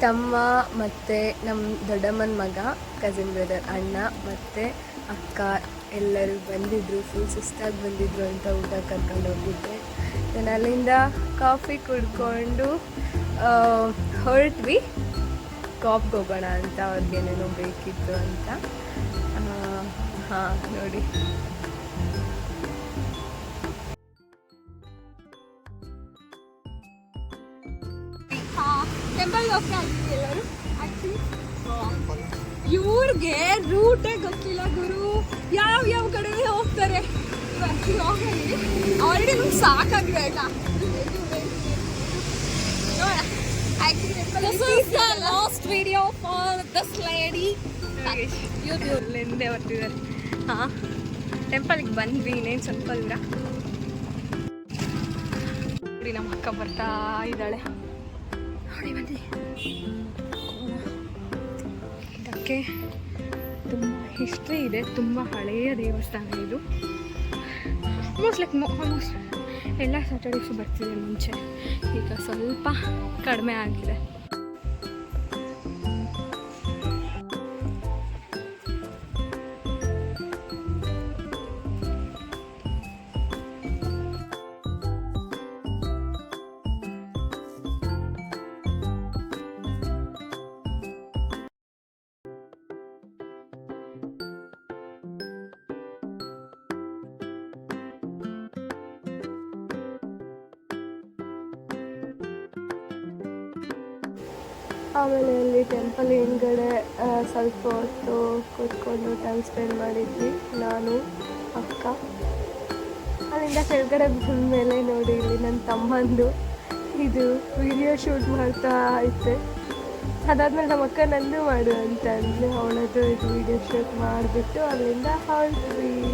ತಮ್ಮ ಮತ್ತು ನಮ್ಮ ದೊಡ್ಡಮ್ಮನ ಮಗ, ಕಸಿನ್ ಬ್ರದರ್, ಅಣ್ಣ ಮತ್ತು ಅಕ್ಕ ಎಲ್ಲರೂ ಬಂದಿದ್ದರು. ಫುಲ್ ಸುಸ್ತಾಗಿ ಬಂದಿದ್ದರು ಅಂತ ಊಟ ಕರ್ಕೊಂಡು ಹೋಗಿದ್ದೆ. ನಾನು ಅಲ್ಲಿಂದ ಕಾಫಿ ಕುಡ್ಕೊಂಡು ಹೊರಟ್ವಿ ಕಾಪ್ಗೆ ಹೋಗೋಣ ಅಂತ. ಅವ್ರಿಗೇನೇನೋ ಬೇಕಿತ್ತು ಅಂತ. ಹಾಂ ನೋಡಿ, ಟೆಂಪಲ್ಗೆ ಹೋಗ್ತಾ ಇದ್ದೀವಿ ಎಲ್ಲರೂ. ಆ್ಯಕ್ಚುಲಿ ಇವ್ರಿಗೆ ರೂಟೇ ಗೊತ್ತಿಲ್ಲ ಗುರು, ಯಾವ ಕಡೆ ಹೋಗ್ತಾರೆ. ಆಲ್ರೆಡಿ ನಮ್ಗೆ ಸಾಕಾಗಿದೆ ಆಯ್ತಾ. Last video for this lady. ಹಿಂದೆ ಬರ್ತಿದ್ದಾರೆ. ಹಾಂ, ಟೆಂಪಲ್ಗೆ ಬಂದ್ವಿ. ಇನ್ನೇನು ಸ್ವಲ್ಪ ದೂರ ನೋಡಿ. ನಮ್ಮ ಅಕ್ಕ ಬರ್ತಾ ಇದ್ದಾಳೆ ನೋಡಿ. ಬಂದು ಇದಕ್ಕೆ ತುಂಬ ಹಿಸ್ಟ್ರಿ ಇದೆ. ತುಂಬ ಹಳೆಯ ದೇವಸ್ಥಾನ ಇದು. ಆಲ್ಮೋಸ್ಟ್ ಎಲ್ಲ ಸ್ಯಾಟರ್ಡೇಸು ಬರ್ತಿದೆ ಮುಂಚೆ. ಈಗ ಸ್ವಲ್ಪ ಕಡಿಮೆ ಆಗಿದೆ. ಆಮೇಲೆ ಅಲ್ಲಿ ಟೆಂಪಲ್ ಹಿಂದ್ಗಡೆ ಸ್ವಲ್ಪ ಹೊತ್ತು ಕೂತ್ಕೊಂಡು ಟೈಮ್ ಸ್ಪೆಂಡ್ ಮಾಡಿದ್ವಿ, ನಾನು ಅಕ್ಕ. ಅಲ್ಲಿಂದ ಕೆಳಗಡೆ ಬಂದಮೇಲೆ ನೋಡಿ, ಇಲ್ಲಿ ನನ್ನ ತಮ್ಮಂದು ಇದು ವಿಡಿಯೋ ಶೂಟ್ ಮಾಡ್ತಾ ಐತೆ. ಅದಾದ್ಮೇಲೆ ನಮ್ಮ ಅಕ್ಕ ನಂದು ಮಾಡು ಅಂತ ಅಂದರೆ ಅವಳದು ಇದು ವಿಡಿಯೋ ಶೂಟ್ ಮಾಡಿಬಿಟ್ಟು ಅಲ್ಲಿಂದ ಹೊರಟ್ವಿ.